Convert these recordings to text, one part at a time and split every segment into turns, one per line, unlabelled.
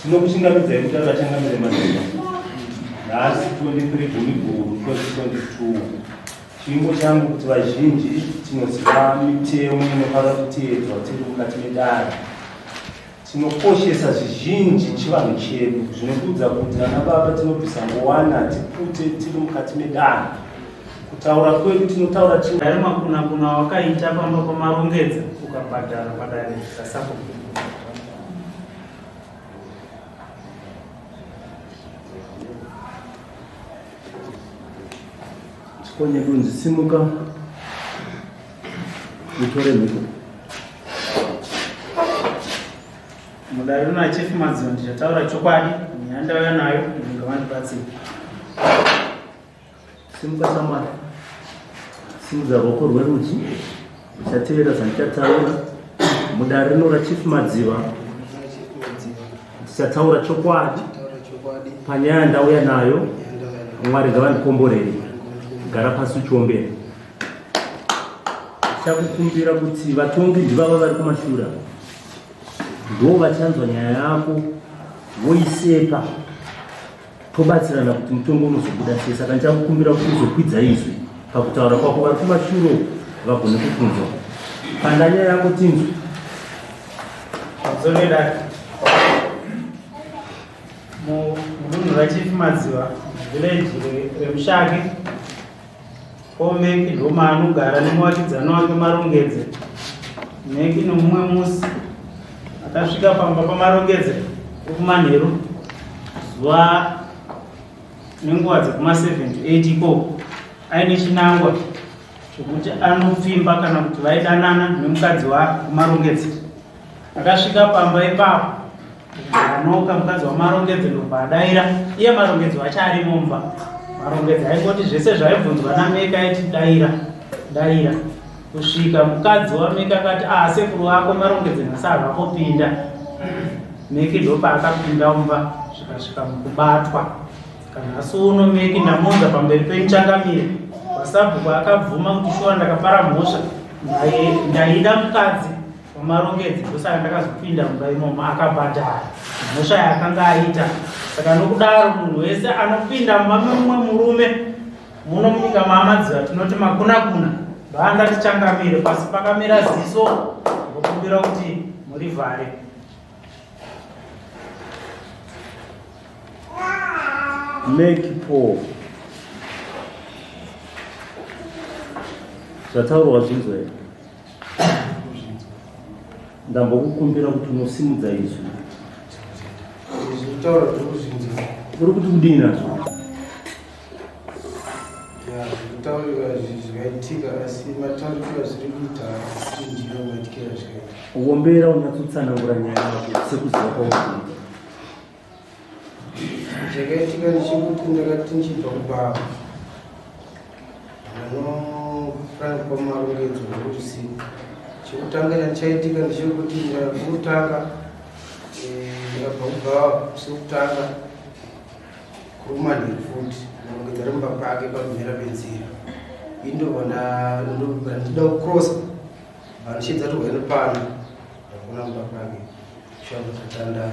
Tinokushingamidza kuti akachangamira mazuva nhasi 23 Guni 2022. Chimbo changu kuti vazhinji tinoziva mitemo inofanira kuteedzwa tiri mukati medare. Tinokoshesa zvizhinji chivanhu chedu zvinokudza kuti vana baba tinobvisa ngowana tipute tiri mukati medare. Kutaura kwedu tinotaura
ari makuna wakaita pamba pamarongedza ukabhadhara padare kasako.
Konye kunzi simuka utore mhiko.
Mudare runa chief Mudzimai ndichataura chokwadi nyandauya nayo ndingavandibatsira.
Simuka samara. Simudza ruoko rwerudyi uchatevera zvandichataura. Mudare rinora chief Mudzimai ndichataura chokwadi panyaya ndauya nayo. Mwari ngavandikomborere. Gara pasi uchiombera. Chakukumbira kuti vatongi ndivava vari kumashura. Ndo vachanzwa nyaya yako voisepa. Tobatsirana kuti mutongo unozobuda sei. Saka ndichakukumbira kuti uzokwidza izwi pakutaura kwako vari kumashuro vagone kukunzwa. Kanda nyaya yako tinzwe.
Zoleda mudunhu rachief Mudzimai village remushake omeki ndoma anogara nemuvakidzani wake marongedze. Meki nomumwe musi akasvika pamba pamarongedze ekumanheru zuva nenguva dzekuma 7 to 8 ikoko aine chinangwa chokuti anopfimba kana kuti vaidanana nemukadzi wakumarongedze. Akasvika pamba ipapo anoka mukadzi wamarongedze ndobva adaira. Iye marongedze wacho ari mumba. Marongedze aingoti zvese zvaibvunzwa nameka aiti daira. Kusvika mukadzi wameka akati sekuru wako marongedze nhasi havapopinda. Meki ndopa akapinda mumba zvikasvika mukubatwa. Kanhasi uno Meki ndamunza pamberi pemuchangamire pasabhuku akabvuma kuti shuwa ndakapara mhosva ndaida mukadzi wamarongedze ndosaka ndakazopinda mumba imomo akabhadhara mhosva yaakanga aita. Saka nokudaro munhu wese anopinda mumba memumwe murume muno munyika maMudzimai tinoti makuna banda tichangamire pasi pakamera ziso ngokumbira kuti murivhare.
Make poor. Zvataurwa zvinzwa here. Ndambokukumbira kuti unosimudza izvi.
Zvitaura zvokuzvinzwa.
Uri kuti kudini nazvo?
Zvitaurira zvaitika asi matauriro zviri kuita asi ndinomatikira zvikaita.
Uombera unyatsotsanangura nyaya yako sekuziva kwaunoita.
Zvakaitika ndechekuti ndakati ndichibva kubaba vanofana pamarongedzwa nokuti chekutanga chandichaitika ndechekuti ndakutanga ndikabva kubva sekutanga kurumanhiri futi marongedza remumba pake pamhera penzira indobva ndida kukrosa vandichidza torwaine pano ndakona mumba pake shambo dzatandara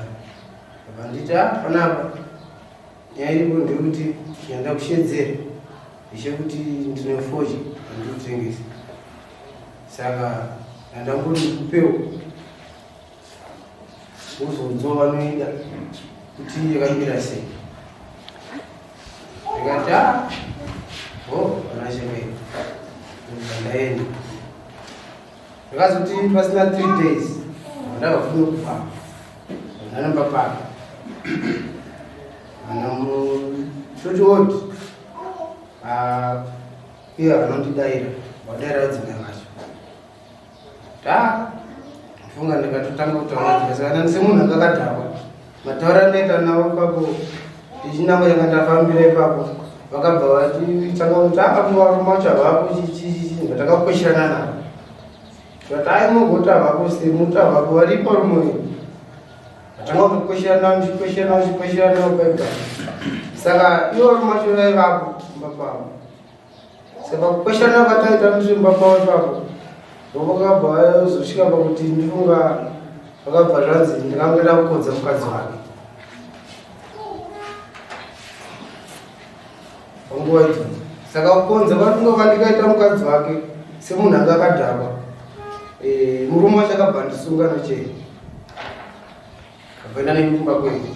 vanditi panapa nyaya iripo ndekuti yanda kushedzera ndechekuti ndine foji andikutengesa saka ndandangoti kupewo uzonzova noida kuti yakamira sei. Ndikati vanashemei ndaenda ndakazoti pasina 3 days ndakafuna kufamba ndanamba paka ana muchochoti iye vanondidaira wadaira dzimwe vacho funga ndikatotanga kutaura semunhu akakadhakwa mataura ndaita navo ipapo ichinango yanga ndafambira ipapo vakabva vachitanga kuti varumacho havako ndatakakweshirana navo kuti aimogoti havako semuti havako varipo rumwe vatanga kukweshirana muchikweshirana paipa saka ivo rumacho vaivapo mba pavo saka kukweshirana kwataita musimba pavo ipapo vakabva vazosvika pakuti ndifunga vakabva zvanzi ndikamboda kukodza mukadzi wake panguva idzi. Saka kukonza kwatunga kwandikaita mukadzi wake semunhu anga akadhakwa murume wacho akabva ndisunga nochei kabvaenda nekumba kwedu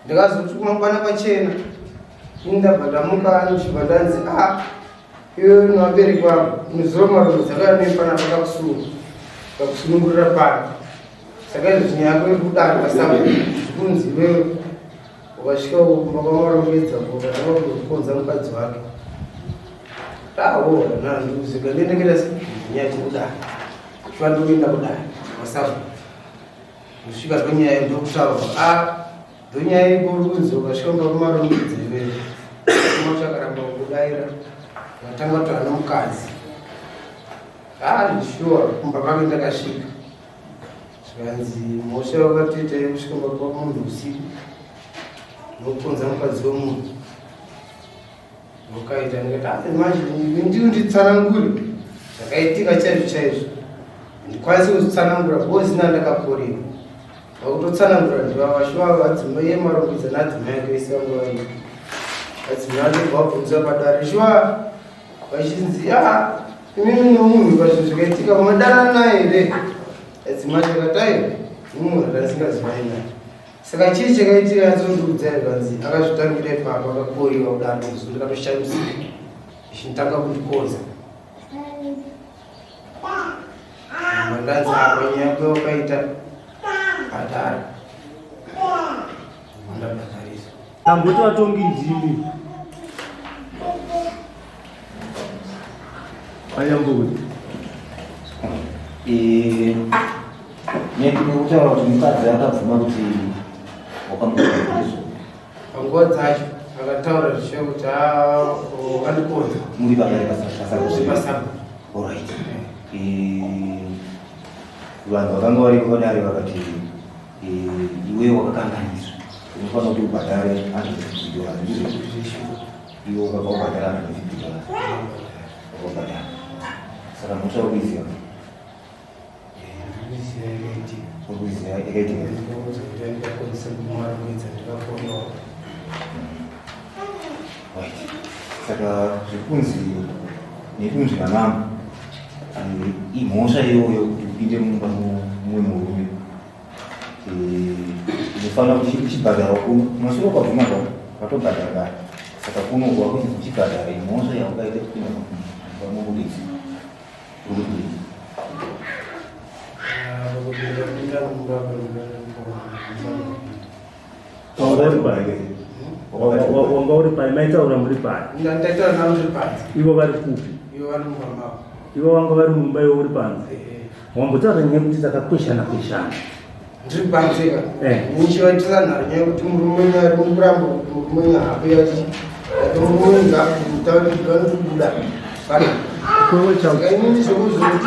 ndikazoti kumangwana pachena indabva ndamuka ndichibva ndanzi iwe nevabereki vavo muzoro maromo dzakayanepana pakakusunungurira pano. Saka izvo zvinyaya kudaro pasaba zvikunzi iwewe ukasvika kumba kwamarongedza ukatanga kukonza mukadzi wake ndikuzika ndinengera nyaya chekudaro chivandoenda kudaro pasaba kusvika donyaya ndokutaurwa donyaya ikorunzi ukasvika kumba kwamarongedza iwewe umachakaramba kudaira vatanga kuti ana mukadzi ndishuwa kumba kwake ndakasvika zvikanzi mhosva wakatoita yekusvika pamunhu usiku nokukonza mukadzi wemunhu nokaita ndikati manje ndiu nditsanangure zvakaitika chaizvo chaizvo ndikwanise kuzvitsanangura bozina ndakakorera vakutotsanangura ndivavashuwa vadzimai yemarongedza nadzimai yake vese vangu vaii vadzimai vake vabvunza padare shuwa vachinzi imimi nomunhu pazvinhu zvakaitika munodanana here adzimai chakataiwa munhu atasingazivai naye. Saka chii chakaitika yatsondiudza ikanzi akazvitangira ipapo akakoriwa kudaro ndikatoshamisika ichinditanga kundikonza mandanzi nyaya kwe wakaita bhadhara mandabhadharisa
tamboti vatongi ndimi vanyambokuti
nekutaura kuti mukadzi akabvuma kuti wakamboaizo
panguva dzacho akataura zvichiva kuti wakandikonza
muri pakaipasaba orit vanhu vakanga varipo dare vakati iwe wakakanganiswa unofanira kuti ubhadhare $150 iwe ukabva ubhadhara $150 wakabhadhara saka muchauriziva saka zvikunzi nekunzi vanama imhosva iyoyo kuti upinde mumba mumwe murume unofanira kuti uchibhadhara kuno masoro kwabvuma kwatobhadhara kare saka kuno kwakuti uchibhadhara imhosva yaukaita kupinda mumba mubudisi uri kuii
wanga uri pai maitaura muri pai ivo vari kupi ivo vanga vari mumba ivo uri panze wambotaura nyaya kuti takakweshana
ndiri panzeka nichivatisa nharo nyaya kuti murume nyari mukurambo kuti murume nyahape murume ngavanotikuda inini zvekuzvoti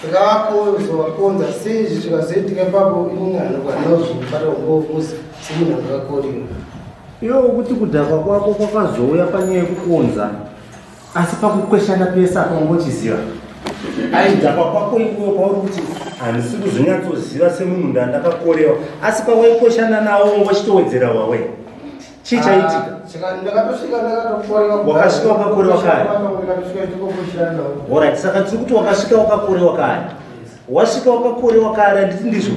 ndakavakozovakonza seizvi zvikazoitika ipapo inini hanokwanazvibata ungomusi semunhu angakakorera
iwo kuti kudhakwa kwako kwakazouya panyaya yekukonza asi pakukweshana pese apangochiziva aidhakwa kwako iwewo pauri kuti handisi kuzonyatsoziva semunhu ndandakakorewa asi pawaikweshana nawo ngochitowedzera wawe chii chaitika
ndakatosvika ndakatokorewa
wakasvika wakakorewa kare orit saka tiri kuti wakasvika wakakorewa kare wasvika wakakorewa kare handiti ndizvo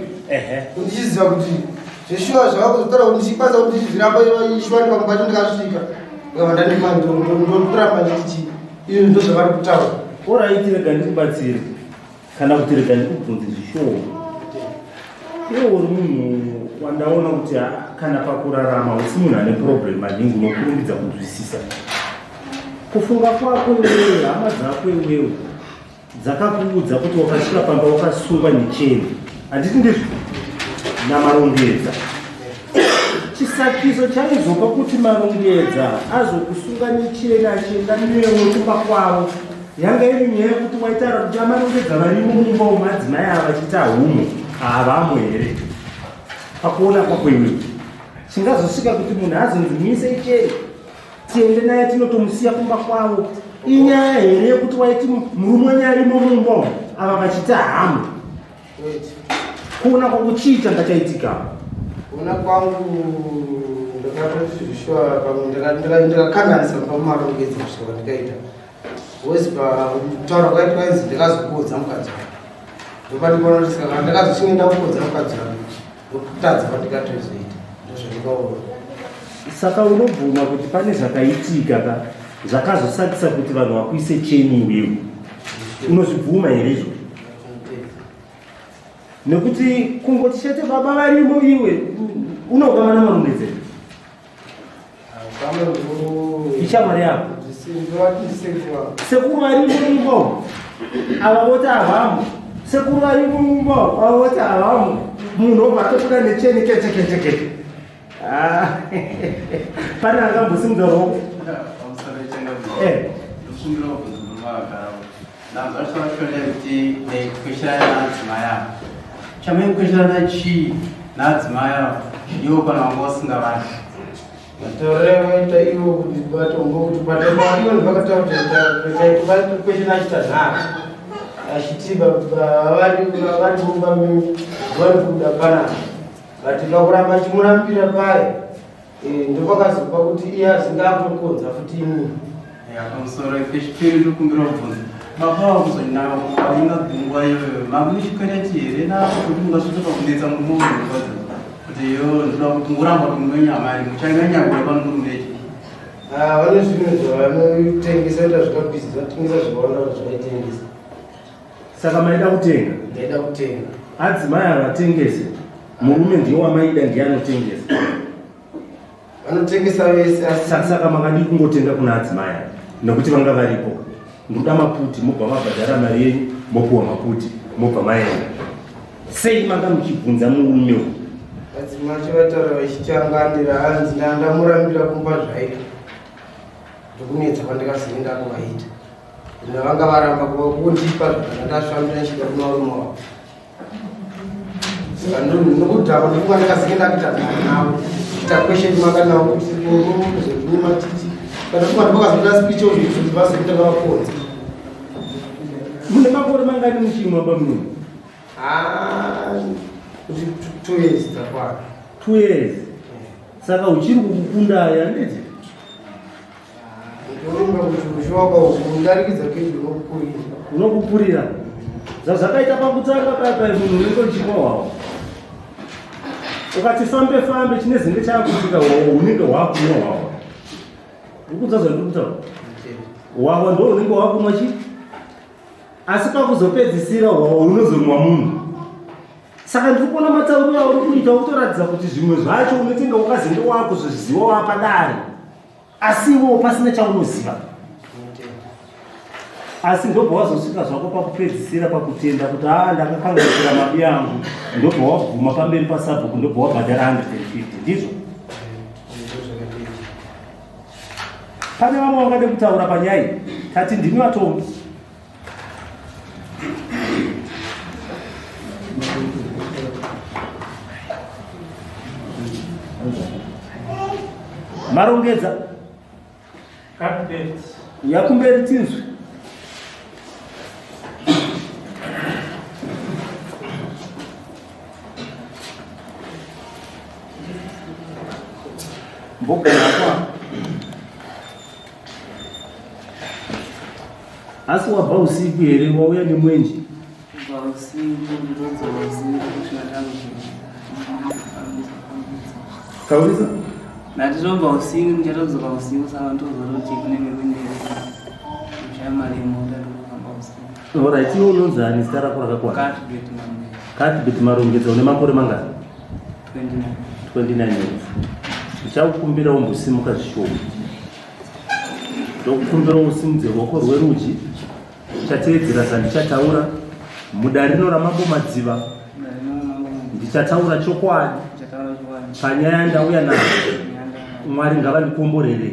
ndichiziva kuti zveshuwa zvavakuzotaura kuti ndichikwanisa kuti ndichizviramba ishuwa ndipamwe pacho ndikasvika ngavanda nemanje ndokuramba ndichichi izvi ndo zvavari kutaura
oraiti rega ndikubatsire kana kuti rega ndikubvunze zvishowo iwe uri munhu wandaona kuti kana pakurarama usi munhu ane problem maningi unokurumbidza kunzwisisa kufunga kwako iwewe hama dzako iwewe dzakakuudza kuti wakasvika pamba wakasungwa necheni handiti ndizvo namarongedza chisakiso chaizopa kuti marongedza azokusunga necheni achienda newe kumba kwavo yanga iri nyaya yekuti waitaura kuti amarongedza varimo mumba womadzimai ava vachiita humo havamo here pakuona kwako iwewe chingazosvika kuti munhu azonzwimise icheni tiende naye tinotomusiya kumba kwavo inyaya here yekuti waiti murume nyarimo mumba ava vachiita hamu kuona kwakuchiita ngachaitika
kuona kwangu ndakatoti zvishwa pamwe ndakakanganisa pamarongedza kusvika ndikaita wezi pakutaura kwaiti kwainzi ndakazokuodza mukadzi ndopandikaona kuti saka ndakazoshinge ndakuodza mukadzi ndokutadza pandikatozoita ndozvandikaona.
Saka unobvuma kuti pane zvakaitika ka zvakazosakisa kuti vanhu vakuise cheni iwewe unozvibvuma here izvo? Nekuti kungoti chete baba varimo iwe unogama namarongedzero ishamwari yako sekuru varimo mumbo ava voti havamo sekuru varimo mumbo ava voti havamo munhu obva atokuda necheni ketekete pane angambosimudza roko
chamaikushirana chii naadzimaya iwo kana wanga usingavati
matauraita iwo kuti batombo kuti pataiwa vakataura kuti kweshina achita nhaka achitiba vari mumba vari kuda panapa vatika kuramba chimurambira paye ndopakazopa kuti iye azingaatokodza futi imwe
pamusoro pechipiri ndikumbira kubvunza mabava kuzoninawo kwainga kunguva iyoyo mamunishikarati here nakuti mungasvika pakudetsa murume kuti iyo ndoda kuti ngoramba kuti munenyamari muchainga nyangura panomurumbechi
vane zvimwe zvavanotengesa ita zvakabhizi vatengesa zvakawanda zvavaitengesa
saka maida kutenga
ndaida kutenga
adzimai havatengese murume ndiye wamaida ndiye anotengesa
vanotengesa vese
saka makadi kungotenga kuna adzimai nekuti vanga varipo ndoda maputi mobva mabhadhara mari yenyu mopuwa maputi mobva maenda sei manga muchibvunza murume
adzimai chivataura vachichanganira hanzi ndandamurambira kumba zvaita ndokunetsa kwandikazoenda kuvaita ndavanga varamba kundipa zvakandasvambira nchida kuna varume wavo saka nokudhakwa ndokunga ndikazoenda kuita navo kuita kwesheni makanawo kuti zozvine matiti kana kuma ndipakazoita spicho kuti vazoita kavakodza
mune makore mangani muchimwa pamunhu
kuti 2 years dzakwana
2 years saka uchiri kukunda yanditi
ndorimba kuti ushiwaka undarikidza kedu
unokupurira zvazvakaita pakutanga papa munhu unenge uchimwa hwavo ukati fambe fambe chine zinge chakuitika hwavo unenge hwakumwa hwavo urikudza zvandikutaura hwavo ndo unenge hwakumwa chii asi pakuzopedzisira hwavo unozomwa munhu saka ndiri kuona matauriro auri kuita ukutoratidza kuti zvimwe zvacho unotenga wakazenge wako zviziva wapadare asi iwo pasina chaunoziva asi ndobva wazosvika zvako pakupedzisira pakutenda kuti ndakakanganisira mabi angu ndobva wabvuma pamberi pasabhuku ndobva wabhadhara 150 ndizvo pane vamwe vangade kutaura panyaya tati ndimi watombi. Marongedza
carpet
yakumberi tinzwi. Mboga yakwa asi wabva usiku here wauya nemwenje? Kaurisa?
Natizomba usiku nichatodzoka usiku saka ndozoroti kunenge kuendere shamari mota ndokufamba usiku.
Alright, iwe unonzani zita rako rakakwana? Cuthbert Marongedza. Une makore mangani? 29 years. Ndichakukumbira umbosimuka zvishoma. Ndokukumbira usimudze ruoko rwerudyi. Ndichateedzera zvandichataura. Muda rino ramambo Madziva ndichataura chokwadi panyaya ndauya nayo. Mwari ngavandikomborere.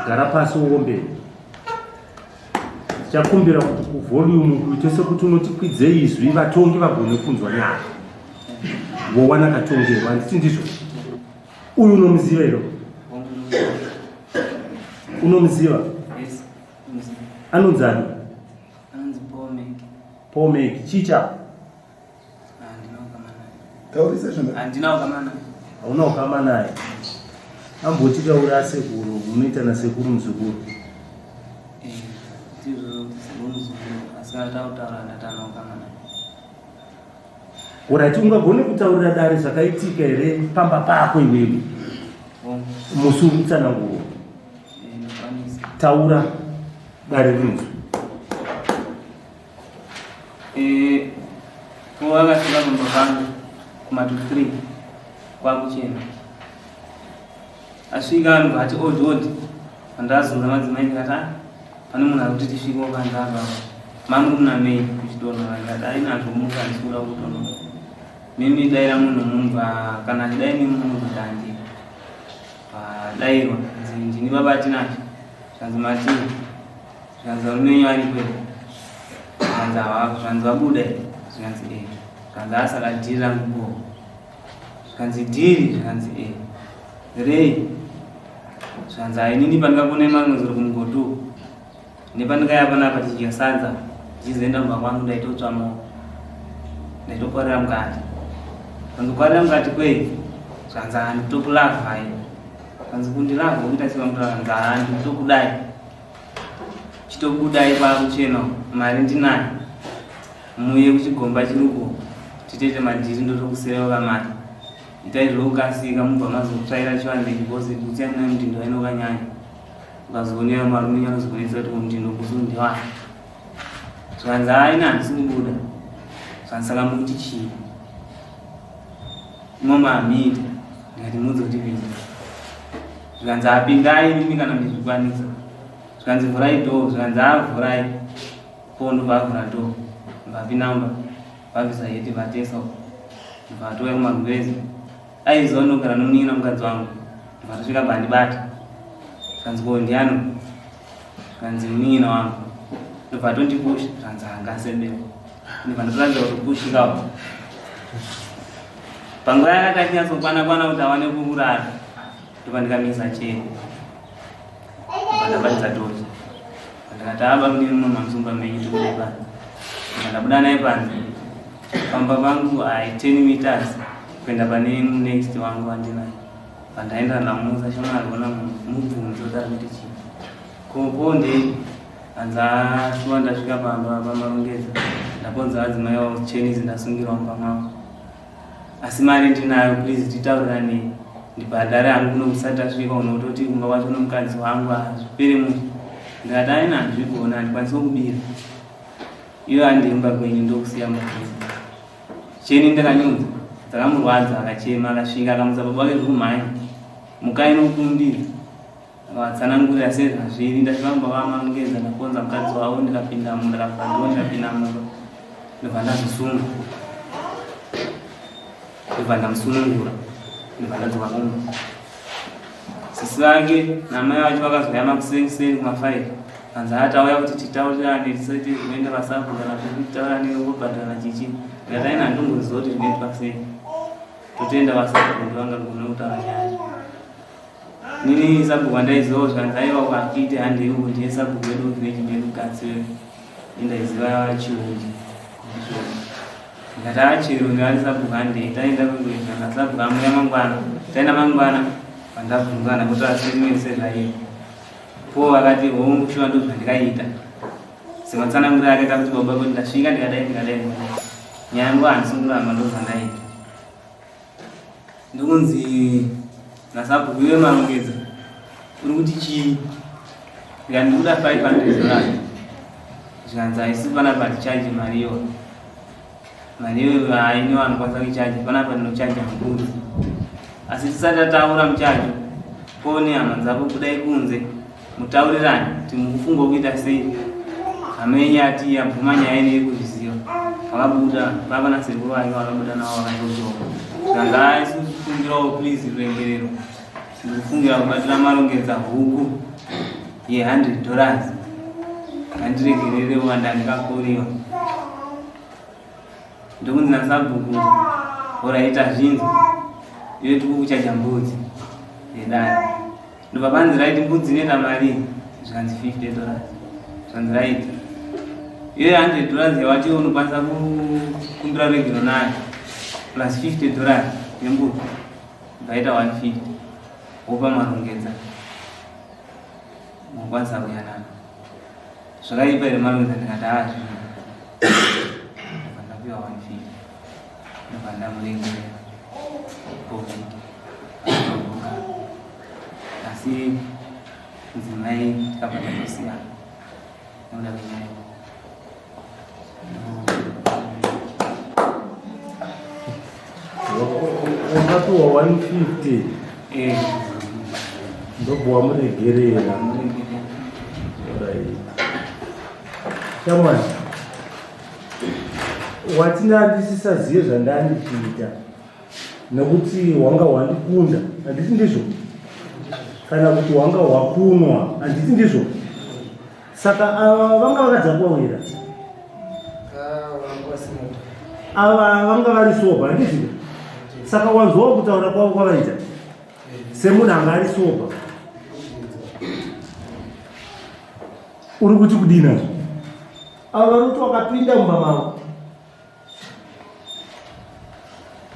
Gara pasi uombere. Ndichakumbira kuti kuvolume kuite sekuti unotikwidzei izwi vatongi vagone kunzwa nyaya. Vowana katongerwa handiti ndizvo? Uyu unomuziva iro? Unomuziva? Anonzani? Pomeki. Chicha?
Handina ukama naye.
Hauna ukama naye? Ambochitaura sekuru, unoita nasekuru muzukuru. Alright, ungagone kutaurira dare zvakaitika here pamba pako iwewe? Musi utsananguro. Taura dare rinzwi.
Wakasvika kumba kwangu kuma-3 kwakuchena. Asvika anhu ati odi andazura madzimai ndikati pane munhu ari kuti tisvike wakanzava mangu muna mei kuchidonho akati ainazvo mukazura kudonho mimi daira munhu mumva kana achidai nemunhu dandi dairwa ndini babati nacho zvanzi matini zvanzi rumenyu ari kwero zvanzi havako zvanzi wabuda zvanzi zvanzi asaka dhiri rangu zvanzi dhiri zvanzi rei zvanzi ainini pandingakone mamwe ziri kumugoto nepandikaya panapa tichidya sadza tichizoenda kumba kwangu ndaitotsvamo ndaitokorera mukati zvanzi kukorera mukati kwei zvanzi handitokulavhai zvanzi kundilavha kuita seva mutu zvanzi handitokudai chitokudai pakuchena mari ndinayo muye kuchigomba chiruko titete madhiri ndotokusireva kamari itai zvokukasika mubva mazokutsvaira chivanze chikosi kutsiyana mundindo ainokanyanya ukazoonera marume anozokonesa kuti mundindo kusundiwa zvanzi aina handisikubuda zvanzi saka mukuti chii imomamita ndikati mudzi kuti vii zvanzi apindai mimi kana ndizvikwanisa zvanzi vhurai dho zvanzi avhurai pondo vavhura dho mbapinamba vabvisa heti vatesa vatoya kumaruvezi aizonogara nomunin'ina mukadzi wangu vatosvika bandibata zvanzi ko ndiano zvanzi munin'ina wangu ndobva tondipusha zvanzi hangasebera ndibva ndotoratidza kuti kupushikawo panguva yakati achinyatsokwana kuti awane kuurara ndobva ndikamisa chero ndobva ndabatidza dhozi ndikati aba munini munomamusumba menyu tikudai panze ndabuda naye panze pamba pangu 10 meters kuenda pane next wangu andinaye pandaenda namuza shoma aliona mubvunzo kuti chii koponde anza shuwa ndasvika pamarongedza ndaponza adzimai avo chenizi ndasungirwa mupamavo asi mari ndinayo please titaurirane ndibhadhare hangu kuno kusati asvika unototi kumba kwacho nomukadzi wangu azvipere muti ndikati aina handizvigona handikwanisa kubira iyo handimba kwenyu ndokusiya mugezi cheni ndakanyudza dzakamurwadza akachema akasvika akamusa baba vake zvekumhanya mukainokumbira akatsanangurira sezvazviri ndasvika kumba vamarongedza ndakonza mukadzi wavo ndikapindamo ndakabva ndikapindamo ndobva ndazosunga ndobva ndamusunungura ndobva ndadzoka kumba sisi vake namai vacho vakazoya makuseni kuma5 kanza atauya kuti titaurirane tisati kuenda pasabu kana kuti titaurane ngobhadhara chichi ngataina ndongoziva kuti zvinoitwa sei totoenda pasabu ndivanga kugona kutaura nyaya nini sabhuku andaizivawo zvanzaiva ukakiti handeiwo ndiye sabhuku yedu vechimedukatsi indaiziva chiunji ndikati achiro ndivati sabhuku handei taenda kungoizvanga sabhuku amuya mangwana taenda mangwana pandabvungana kuti asirimesezvaiyo po akati homushuwa ndo zvandikaita sematsanangura akaita kuti baba kuti ndasvika ndikadai nyangu handisungurama ndo zvandaita ndokunzi nasabhuku iwe marongedza uri kuti chii ndikandikuda 500 zvikanzi haisi panapa tichaji mariyo haine vanokwanisa kuchaji panapa ndinochaja mbudzi asi tisati tataura muchajo pone hama dzako kudai kunze mutaurirane kuti mukufunga kuita sei hamenyi ati yabvuma nyaya inei kuzviziva vakabuda vapana sekuru vake vakabuda navo vakatotoka zvikanzi haisifungirawo please ruengerero ndikufungira kubatira marongedza huku ye$100 handiregererewo andandikakoriwa ndokunzi nasabhuku oraita zvinhu iwe tikukuchaja mbudzi yedare ndobva panzi raiti mbudzi inoenda mari zvikanzi $50 zvanzi raita iwe $100 yawati unokwanisa kukumbira regero nayo plus $50 yembudzi zvaita $150 wopa marongedza mukwanisa kuyanana zvakaipa ire marongedza ndikati ndapiwa $150 ndobva ndamurengerera asi mudzimai tikabva tatosiyana nokuda kwenyaya
wakatiwa $150 ndobva wamuregerera shamwani watinandisisazive zvandandichiita nekuti wanga wandikunda handiti ndizvo kana kuti wanga wakunwa handiti ndizvo saka ava vanga vakadzakowira ava vanga vari soba handizvo saka wanzwawo kutaura kwavo kwavaita semunhu anga ari soba uri kuti kudina ava vari kuti wakapinda mumba mavo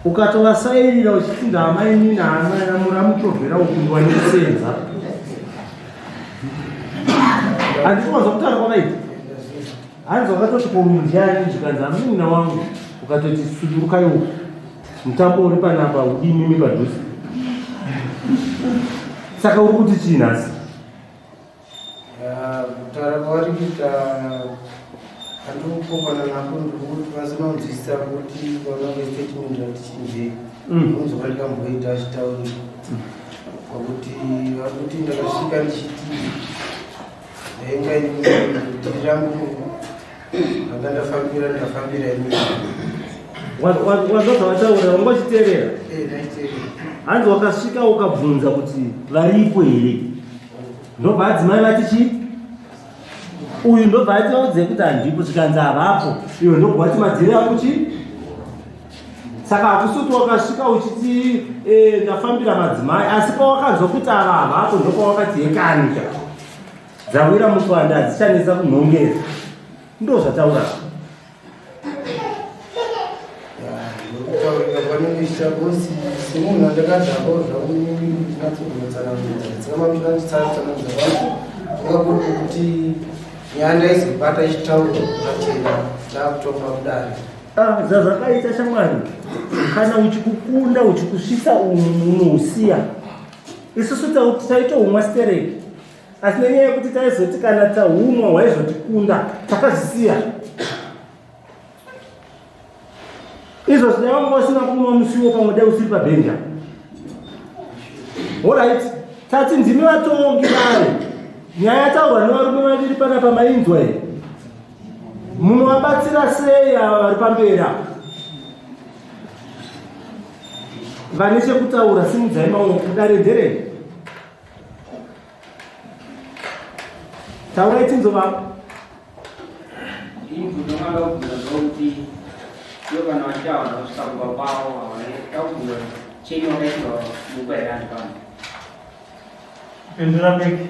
ukatovasairira uchiti ndamaini namuramuchovhera ukundwa nekusenza handiti wanzwa kutaura kwavaita hanzi wakatoti komundiani zvikanzi hamunina wangu ukatoti sudurukaiwo mutambo uri panapa udimimi padhusi saka uri kuti chii nhasi
kutaura kwavari kuita handikukopana nako ndikuti vasinonzwisisa kuti vanonge statement vatichinjei unzovatika mboita achitaurira kwakuti vakuti ndakasvika ndichiti ndaingaiti rangu anga ndafambira ini
wazvabva vataura wanga uchiteerera
ndaiteerera
hanzi wakasvika ukabvunza kuti varipo here ndobva adzimai vatichi uyu ndobva atiaudze kuti handipo zvikanzi havapo iwe ndobva ati madziri akuchi saka hakusuti wakasvika uchiti ndafambira madzimai asi pawakanzwa kuti ava havapo ndopawakati yekanika dzawira mutswanda hadzichanetsa kunhongeza ndo zvataura
ndokutaurika kwanenge chichakosi semunhu andakadhako zvaunatsokunotsanangudza ngakuri kuti nyaya ndaizobata ichitaura achena ndakutopa kudare
zvazvakaita shamwari kana uchikukunda uchikusvisa unohusiya isusu taitohumwa stereki asi nenyaya yekuti taizoti kana tahumwa hwaizotikunda takazisiya izvo zvine vanga vasina kumwa musiwo pamwe dai usiri pabhenja orit tati ndimi vatongi vari nyaya yataurwa nevarume vaviri panapa mainzwa here munovabatsira sei ava vari pambera vane chekutaura simudzai maoko kudaredherei
Taura itinzo baba.
Hii kutokana na sauti sio kana wachao na sababu bao au chini wakati wa mubaya hapa.
Pendura beki.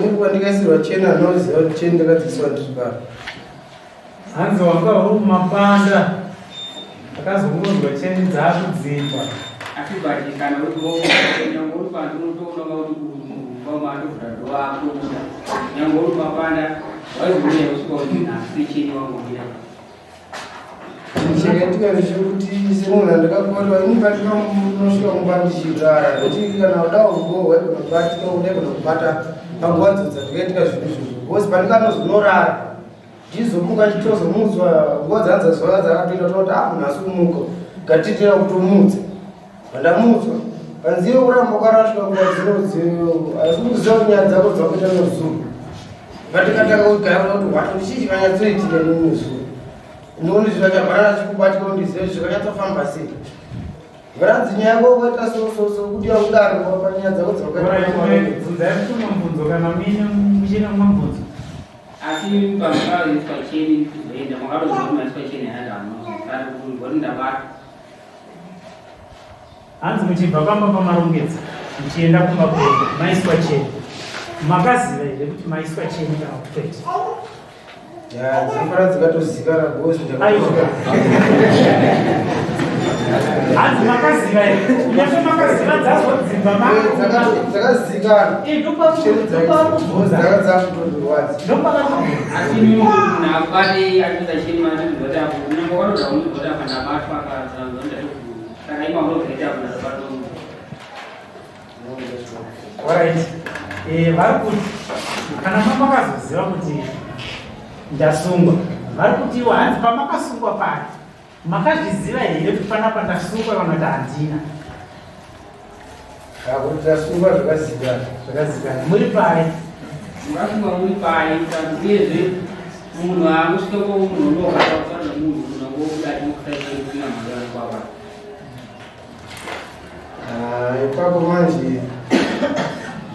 Ini kuandikasirwa chena noziva kuti cheni ndakadziswa ndizvibara.
Hanzi wanga uri mumapanda akazongonzwa cheni dzakudzimba.
Asi bati kana uri pantu unotoona kuti kwamando kudado wako nyango uri mapanda waizobhuya kusvika kuti nhasi cheni wangoira.
Chakatika ndechekuti semunhu andakakorwa ini patinosvika kumba ndichigara nokuti kana uda ugo waikonobatika uda kunobata panguva dzodza ndikaitika zvinhu izvozvo because pandikanozonorara ndizomuka nditozomudzwa nguva dzanza zuva dzakapinda toti nhasi kumuka ngatitira kutomudza vandamudzwa panzive kuramba kwarasvika nguva dzinodziyo asi kuziva kuti nyaya dzako dzakuita nozuva patikatanga kugara kuti wato ndichiti vanyatsoitika nemuzuva ndoni zvakabhara chikubatika undizive zvakanyatofamba sei varanzi nyaya yako ukaita sososo kuti yakudaro panyaya dzako
dzakaibvunzai kutuma mubvunzo kana mine muchina mumabvunzo
asi pamukaro iswa cheni kuzoenda makarozouma iswa cheni yanadano kana kuti ndabata
hanzi muchibva pamba pamarongedza muchienda kumapenda maiswa cheni makaziva here kuti maiswa cheni kana kupeta
dzafara dzikatozikana gosi
hanzi makaziva here kunyaso makaziva dzazodzimba
dzakazikana
asi nakubate akuita cheni mandizotapo kunyange wanoda unizotapa ndabatwa kana imaunozoita kunazabato
alright vari kuti kana mamakazoziva kuti ndasungwa vari kuti iwo hanzi pamakasungwa pari makazviziva here kuti panapa ndasungwa kana kuti handina
kuti ndasungwa zvakazikana
muri pari
murasunga muri pari uyezve munhu anosvika komunhu unohaaana munhu unangoudaiokutaina magana kwapa
ipapo manje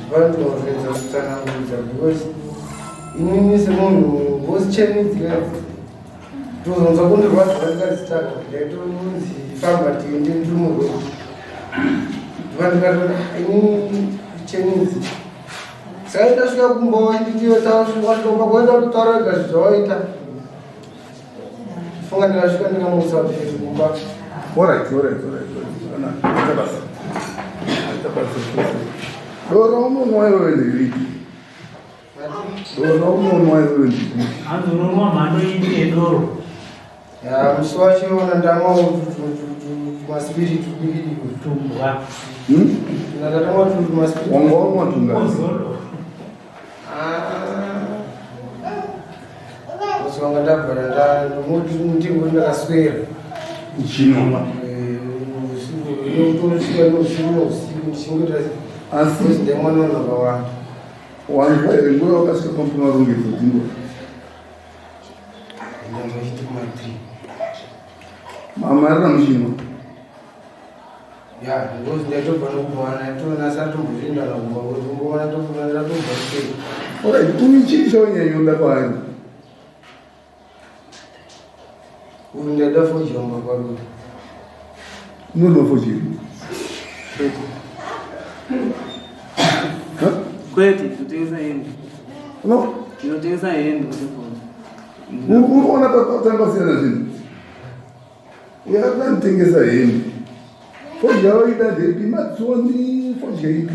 zvinotoredza kutsanangudza because inini semunhu ngozi cheni dzikadzi tozonza kundirwadzwa ndikadzitaka ndaitonzi famba tiende ndimurwe ndikatoda inini chenidzi saka ndasvika kumba nditiwasvika kwaenda kutaura ega zvizvawaita funga ndikasvika ndikamutsa kumba
Dora umunwa iwewe ndiripi? Dora umunwa iwewe ndiripi?
hanzi unomwa mhando ipi yedoro
musi wacho nandamwa tumaspiriti tudikidiki
tumbwa
ndakatamwa tumaspiriti
Wanga umwa tunga
musi wanga ndabvara ndingo ndakaswera
Uchinoma
ndotosvika nousiku ndichingoita
Asi
ndaimwana vanhu vakawanda
Wangu ere nguva wakasvika pamarongedzo dzingwa
ndanga chiti kuma3
Mama arina muchino
ya ngozi ndaitobva nokuwana tonasatomboshindana kumba kumbowana tokunaatobva sei
Alright, uni chii chaunyanyoda kwaari?
uyu ndaida fojiromba kwaruti
Unodofojiri?
kwete kutengesa hembe
No?
tinotengesa hembe
Unoona takasiyana zvinhu uyakuna nditengesa hembe fodya waida ndepi matsoni fodya ipi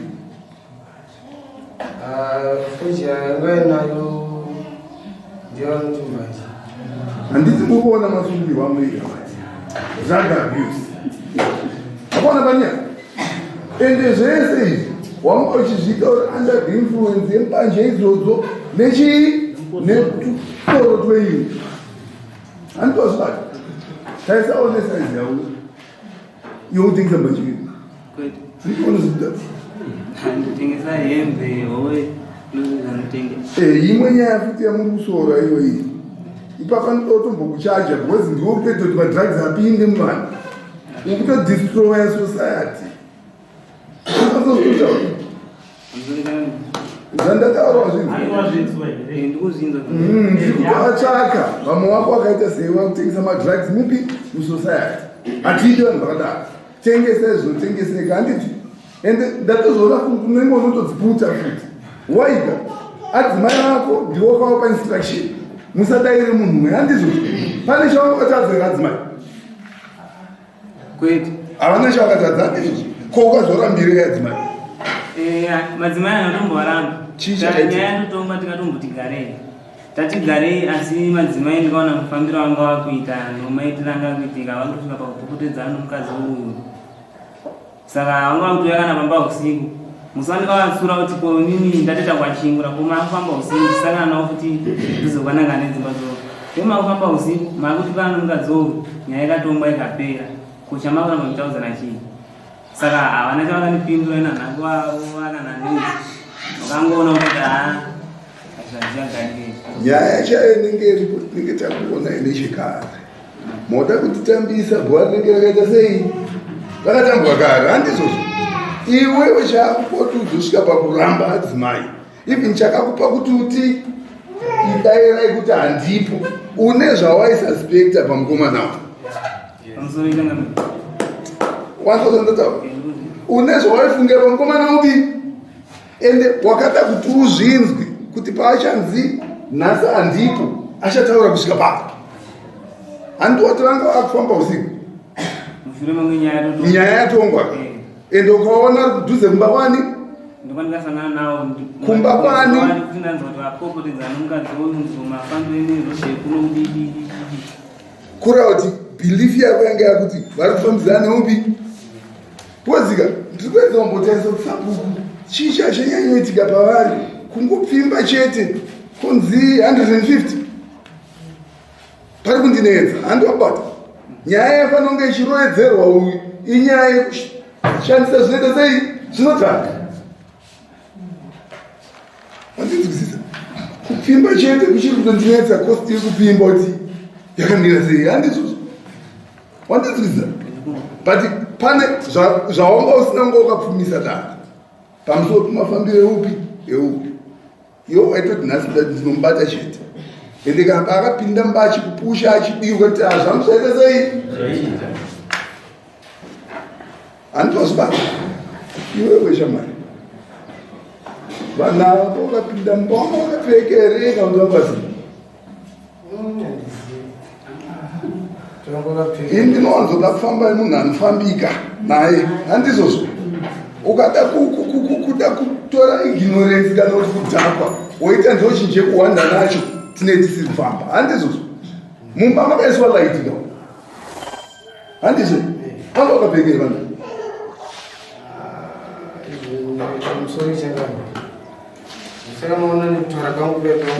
fojia yangainayo ndiyanotumbaji
handiti mukuona masungiri vamwega drug abuse apana panyaya ende zvese izvi wanga uchizvika uri under the influence yembanje idzodzo nechii netutoro tweini handitozvibata taisaone saizi yavo youtengesa mbanje ii
kwete
ndikonozvita
ndotengesa hembe howe nozanotenge
imwe nyaya futi yamukusora iyo iyi ipapa ndotombokuchaja because ndiwo kutoita kuti madrugs apinde muvanhu ukutodestroya society akazototaura Zvandataura zvinhu. Ndikuvatsvaka vamwe wako wakaita sei wakutengesa madrugs mupi musociety. Hatidi vanhu vakadaro. Tengesa zvinotengeseka handiti. Ende ndatozoona kunenge unotodziputa futi. Waiga adzimai vako ndiwo wakavapa instruction. Musadaire munhu mwe handizvo. Pane chavakatadzira adzimai.
Kwete.
Havana chavakatadza handizvo. Ko ukazorambirei adzimai?
Madzimai anotomboramba. Nyaya totomba tikatomboti garei. Tatigarei asi madzimai ndikaona mufambiro wanga wakuita nomaitiranga akuitika vakutosvika pakupopotedzana nomukadzi uyu. Saka vanga vakutoya kana pamba usiku. Musandika vatsura kuti ko nini ndateta kwachingura koma akufamba usiku saka nawo kuti ndizokwananga nedzimba dzoro. Kema akufamba usiku makutukana nomukadzi uyu nyaya ikatomba ikapera. Kuchamakana mutauzana chii. Saka havana chavakandipindura ina nhangu wavo kana nini. Wakangoona kuti
nyaya chayo inenge takuona ine chikare. Moda kutitambisa bhora rinenge rakaita sei? Rakatambwa kare handizvozvo. Iwewe chakupoti uzosvika pakuramba adzimai. Even chakakupa kuti uti idairai kuti handipo. Une zvawaisuspekta pamukomana wako. Wanzozondotaura. Une zvawaifungira pamukomana upi? Ende wakada kuti uzvinzwi kuti paachanzi nhasi handipo achataura kusvika papo. Handoti vanga vakufamba usiku. Nyaya yatongwa. Ende ukaona kudhuze kumba kwani? Kumba kwani? Kura kuti belief yako yanga yakuti vari kufambidzana neupi? Wazika ndikuedza kumbotarisa kusabuku chii chachanyanyoitika pavari kungopfimba chete kunzi 150 pari kundinetsa handowabata. Nyaya yafanira kunge ichiroedzerwa uyu inyaya yekushandisa zvinoita sei zvinotanga. Handinzwisisa kupfimba chete kuchiri kutondinetsa kosti yekupfimba kuti yakamira sei handizvozvo. Wandinzwisisa but pane zvawanga usina kunge wakapfumisa danda pamusoro pemafambiro eupi eupi. Iwo waitoti nhasi ndinomubata chete ende kana paakapinda mba achikupusha achidiwa kuti zvangu zvaita sei handitozvibata. Iwewe shamari vanhu ava wakapinda mba wanga wakapfeka here kana kuti wangazii? Ndinowanzoda kufamba nemunhu anofambika naye handizvozvo. Ukada kuda kutora ignorance kana kuti kudhakwa woita ndochinje kuwanda nacho tine tisiri kufamba handizvozvo. Mumba makaiswa laiti ka handizvo. Panga wakapfekere vanhu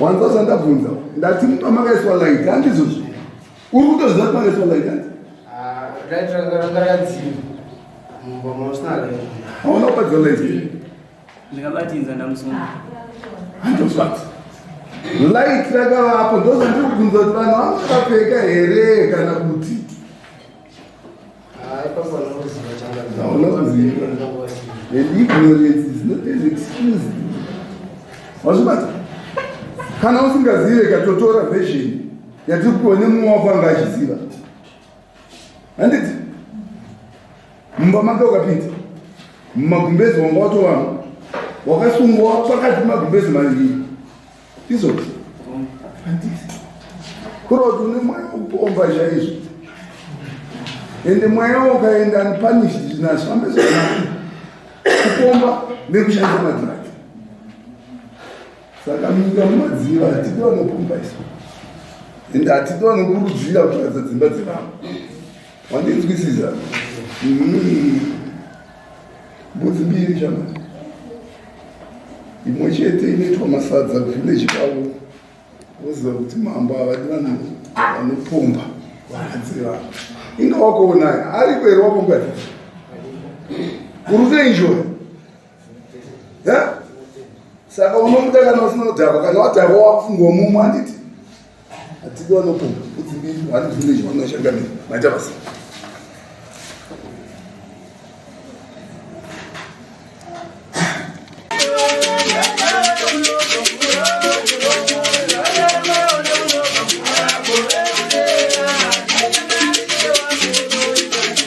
wanza ndabvunza ndati mumba makaiswa laiti handizvozvo. Uri kutoziva kuti makaiswa laiti handi? Hauna kubatwa laiti?
Ndikabatidza ndamusunga.
Handozvati light rakavapo ndozvandiri kubvunza kuti vanhu vanga vakapfeka here kana kuti hauna kuziva. And ignorance is not an excuse. Wazvibata? Kana usingazive katotora version yatiri kupiwa nemumwe wako anga achiziva handiti. Mumba make ukapinda mumagumbezi wanga watovanga wakasungwa pakati magumbezi maviri izvozvo handiti. Kura kuti une mweya wekupomba chaizvo ende mweya ukaenda unpunished zvinhu hazvifambe zvakanaka kupomba nekushandisa madhiragi. Saka munyika mumadziva hatidi vanopomba isu ende hatidi vanokurudzira kutsvagadza dzimba dzevanhu. Wandinzwisisa? Mbudzi mbiri shamani. Imwe chete inoitwa masadza kuvhileji kwavo woziva kuti mambo havadi vanhu vanopomba vakadzi vanhu. Inga wakonaye ari kweri wapongati uri kuenjoy. Saka unomuda kana usina kudhakwa. Kana wadhakwa wakufungwa mumwe handiti hatidi vanopomba. Mbudzi mbiri vari kuvhileji vanoshanga maita basa.